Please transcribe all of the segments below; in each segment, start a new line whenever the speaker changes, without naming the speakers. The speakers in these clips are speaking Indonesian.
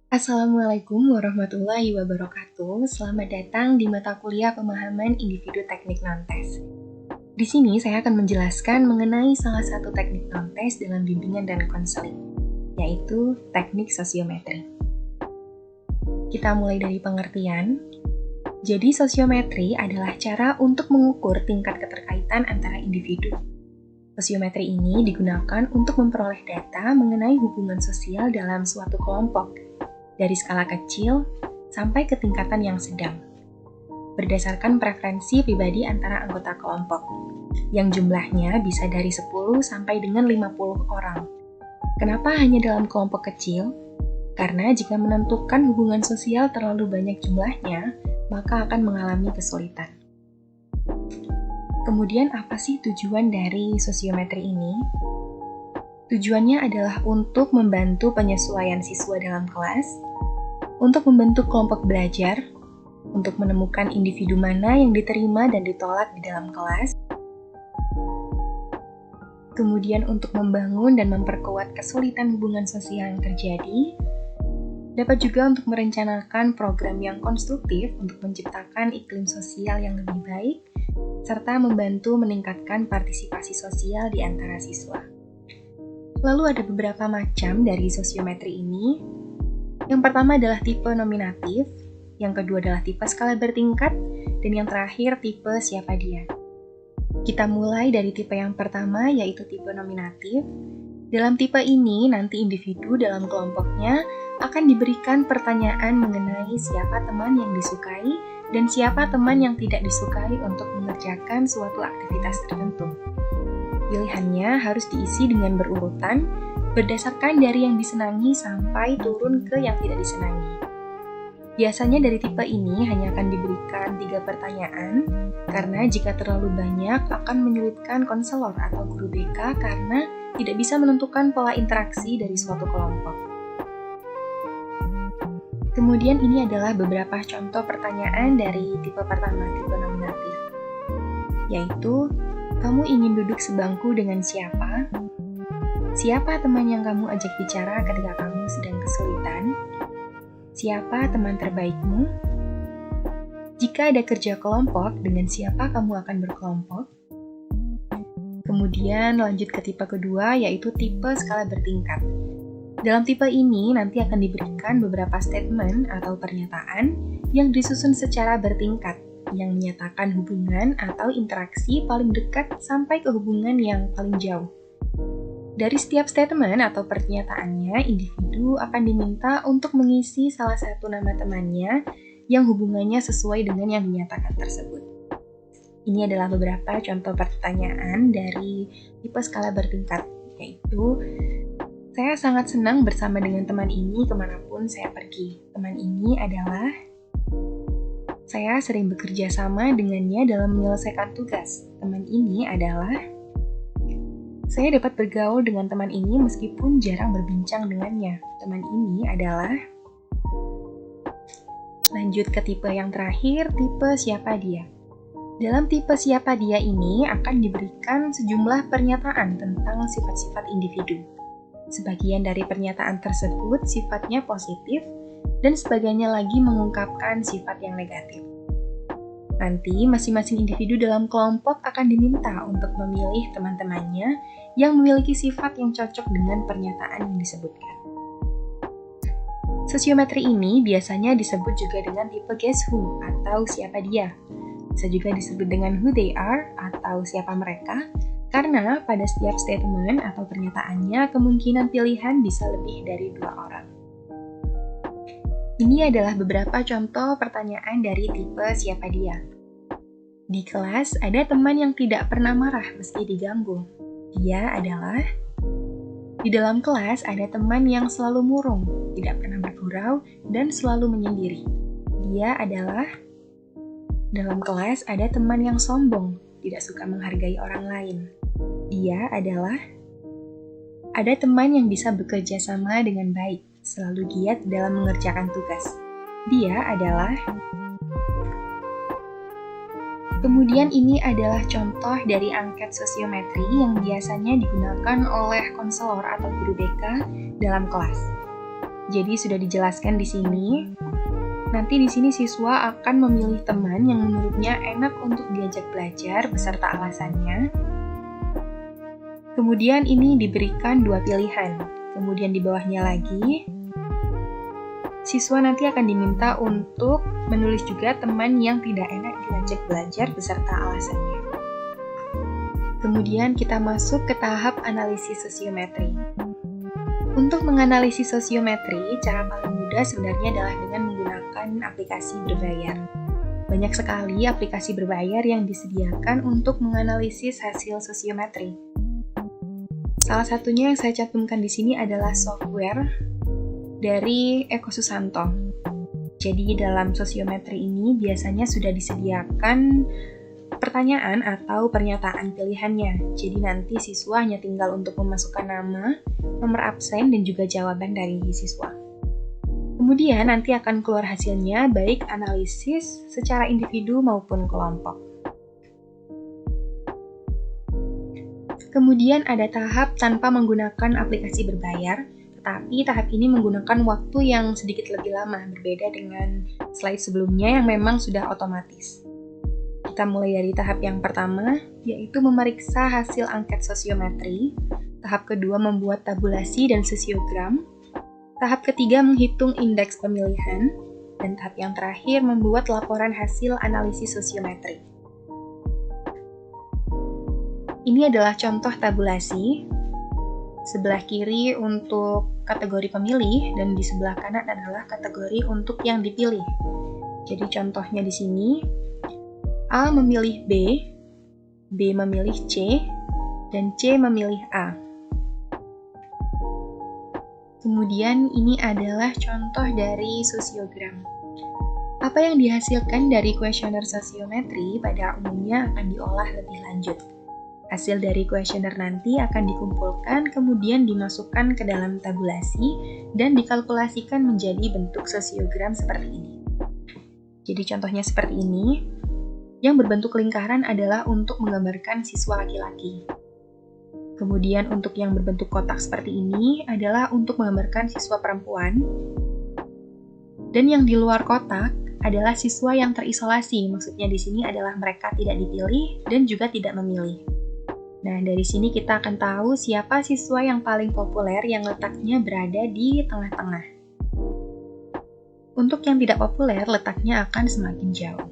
Assalamualaikum warahmatullahi wabarakatuh. Selamat datang di mata kuliah Pemahaman Individu Teknik Non-Tes. Di sini saya akan menjelaskan mengenai salah satu teknik non-tes dalam bimbingan dan konseling, yaitu teknik sosiometri. Kita mulai dari pengertian. Jadi sosiometri adalah cara untuk mengukur tingkat keterkaitan antara individu. Sosiometri ini digunakan untuk memperoleh data mengenai hubungan sosial dalam suatu kelompok, dari skala kecil sampai ke tingkatan yang sedang, berdasarkan preferensi pribadi antara anggota kelompok, yang jumlahnya bisa dari 10 sampai dengan 50 orang. Kenapa hanya dalam kelompok kecil? Karena jika menentukan hubungan sosial terlalu banyak jumlahnya, maka akan mengalami kesulitan. Kemudian apa sih tujuan dari sosiometri ini? Tujuannya adalah untuk membantu penyesuaian siswa dalam kelas, untuk membentuk kelompok belajar, untuk menemukan individu mana yang diterima dan ditolak di dalam kelas, kemudian untuk membangun dan memperkuat kesulitan hubungan sosial yang terjadi, dapat juga untuk merencanakan program yang konstruktif untuk menciptakan iklim sosial yang lebih baik, serta membantu meningkatkan partisipasi sosial di antara siswa. Lalu ada beberapa macam dari sosiometri ini. Yang pertama adalah tipe nominatif, yang kedua adalah tipe skala bertingkat, dan yang terakhir tipe siapa dia. Kita mulai dari tipe yang pertama, yaitu tipe nominatif. Dalam tipe ini, nanti individu dalam kelompoknya akan diberikan pertanyaan mengenai siapa teman yang disukai dan siapa teman yang tidak disukai untuk mengerjakan suatu aktivitas tertentu. Pilihannya harus diisi dengan berurutan, berdasarkan dari yang disenangi sampai turun ke yang tidak disenangi. Biasanya dari tipe ini hanya akan diberikan 3 pertanyaan, karena jika terlalu banyak akan menyulitkan konselor atau guru BK karena tidak bisa menentukan pola interaksi dari suatu kelompok. Kemudian ini adalah beberapa contoh pertanyaan dari tipe pertama, tipe nominatif, yaitu, kamu ingin duduk sebangku dengan siapa? Siapa teman yang kamu ajak bicara ketika kamu sedang kesulitan? Siapa teman terbaikmu? Jika ada kerja kelompok, dengan siapa kamu akan berkelompok? Kemudian lanjut ke tipe kedua, yaitu tipe skala bertingkat. Dalam tipe ini nanti akan diberikan beberapa statement atau pernyataan yang disusun secara bertingkat, yang menyatakan hubungan atau interaksi paling dekat sampai ke hubungan yang paling jauh. Dari setiap statement atau pernyataannya, individu akan diminta untuk mengisi salah satu nama temannya yang hubungannya sesuai dengan yang dinyatakan tersebut. Ini adalah beberapa contoh pertanyaan dari tipe skala bertingkat, yaitu, saya sangat senang bersama dengan teman ini kemanapun saya pergi. Teman ini adalah, saya sering bekerja sama dengannya dalam menyelesaikan tugas. Teman ini adalah, saya dapat bergaul dengan teman ini meskipun jarang berbincang dengannya. Teman ini adalah, lanjut ke tipe yang terakhir, tipe siapa dia. Dalam tipe siapa dia ini akan diberikan sejumlah pernyataan tentang sifat-sifat individu. Sebagian dari pernyataan tersebut sifatnya positif, dan sebagainya lagi mengungkapkan sifat yang negatif. Nanti masing-masing individu dalam kelompok akan diminta untuk memilih teman-temannya yang memiliki sifat yang cocok dengan pernyataan yang disebutkan. Sosiometri ini biasanya disebut juga dengan tipe guess who atau siapa dia. Bisa juga disebut dengan who they are atau siapa mereka, karena pada setiap statement atau pernyataannya kemungkinan pilihan bisa lebih dari 2 orang. Ini adalah beberapa contoh pertanyaan dari tipe siapa dia. Di kelas ada teman yang tidak pernah marah meski diganggu. Dia adalah, di dalam kelas ada teman yang selalu murung, tidak pernah bergurau, dan selalu menyendiri. Dia adalah, dalam kelas ada teman yang sombong, tidak suka menghargai orang lain. Dia adalah, ada teman yang bisa bekerja sama dengan baik, selalu giat dalam mengerjakan tugas. Dia adalah, kemudian ini adalah contoh dari angket sosiometri yang biasanya digunakan oleh konselor atau guru BK dalam kelas. Jadi sudah dijelaskan di sini. Nanti di sini siswa akan memilih teman yang menurutnya enak untuk diajak belajar beserta alasannya. Kemudian ini diberikan 2 pilihan. Kemudian di bawahnya lagi, siswa nanti akan diminta untuk menulis juga teman yang tidak enak diajak belajar beserta alasannya. Kemudian kita masuk ke tahap analisis sosiometri. Untuk menganalisis sosiometri, cara paling mudah sebenarnya adalah dengan menggunakan aplikasi berbayar. Banyak sekali aplikasi berbayar yang disediakan untuk menganalisis hasil sosiometri. Salah satunya yang saya cantumkan di sini adalah software dari Eko Susanto. Jadi dalam sosiometri ini biasanya sudah disediakan pertanyaan atau pernyataan pilihannya. Jadi nanti siswa hanya tinggal untuk memasukkan nama, nomor absen, dan juga jawaban dari siswa. Kemudian nanti akan keluar hasilnya baik analisis secara individu maupun kelompok. Kemudian ada tahap tanpa menggunakan aplikasi berbayar, tetapi tahap ini menggunakan waktu yang sedikit lebih lama, berbeda dengan slide sebelumnya yang memang sudah otomatis. Kita mulai dari tahap yang pertama, yaitu memeriksa hasil angket sosiometri. Tahap kedua membuat tabulasi dan sosiogram. Tahap ketiga menghitung indeks pemilihan. Dan tahap yang terakhir membuat laporan hasil analisis sosiometri. Ini adalah contoh tabulasi. Sebelah kiri untuk kategori pemilih dan di sebelah kanan adalah kategori untuk yang dipilih. Jadi contohnya di sini, A memilih B, B memilih C, dan C memilih A. Kemudian ini adalah contoh dari sosiogram. Apa yang dihasilkan dari kuesioner sosiometri pada umumnya akan diolah lebih lanjut. Hasil dari kuesioner nanti akan dikumpulkan, kemudian dimasukkan ke dalam tabulasi, dan dikalkulasikan menjadi bentuk sosiogram seperti ini. Jadi contohnya seperti ini. Yang berbentuk lingkaran adalah untuk menggambarkan siswa laki-laki. Kemudian untuk yang berbentuk kotak seperti ini adalah untuk menggambarkan siswa perempuan. Dan yang di luar kotak adalah siswa yang terisolasi. Maksudnya di sini adalah mereka tidak dipilih dan juga tidak memilih. Nah, dari sini kita akan tahu siapa siswa yang paling populer yang letaknya berada di tengah-tengah. Untuk yang tidak populer, letaknya akan semakin jauh.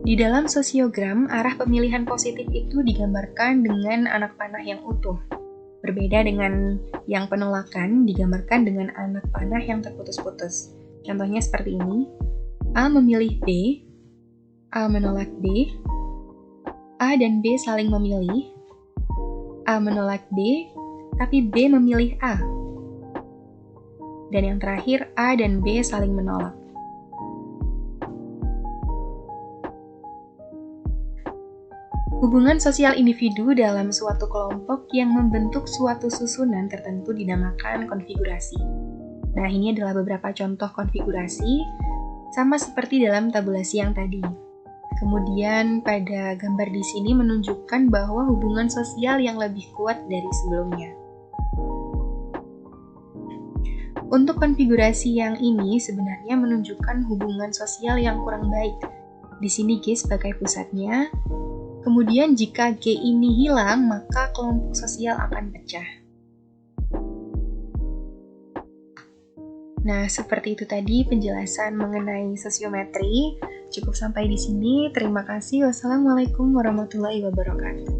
Di dalam sosiogram, arah pemilihan positif itu digambarkan dengan anak panah yang utuh. Berbeda dengan yang penolakan, digambarkan dengan anak panah yang terputus-putus. Contohnya seperti ini. A memilih B, A menolak B, A dan B saling memilih, A menolak B, tapi B memilih A. Dan yang terakhir, A dan B saling menolak. Hubungan sosial individu dalam suatu kelompok yang membentuk suatu susunan tertentu dinamakan konfigurasi. Nah, ini adalah beberapa contoh konfigurasi, sama seperti dalam tabulasi yang tadi. Kemudian pada gambar di sini menunjukkan bahwa hubungan sosial yang lebih kuat dari sebelumnya. Untuk konfigurasi yang ini sebenarnya menunjukkan hubungan sosial yang kurang baik. Di sini G sebagai pusatnya. Kemudian jika G ini hilang, maka kelompok sosial akan pecah. Nah, seperti itu tadi penjelasan mengenai sosiometri. Cukup sampai di sini. Terima kasih. Wassalamualaikum warahmatullahi wabarakatuh.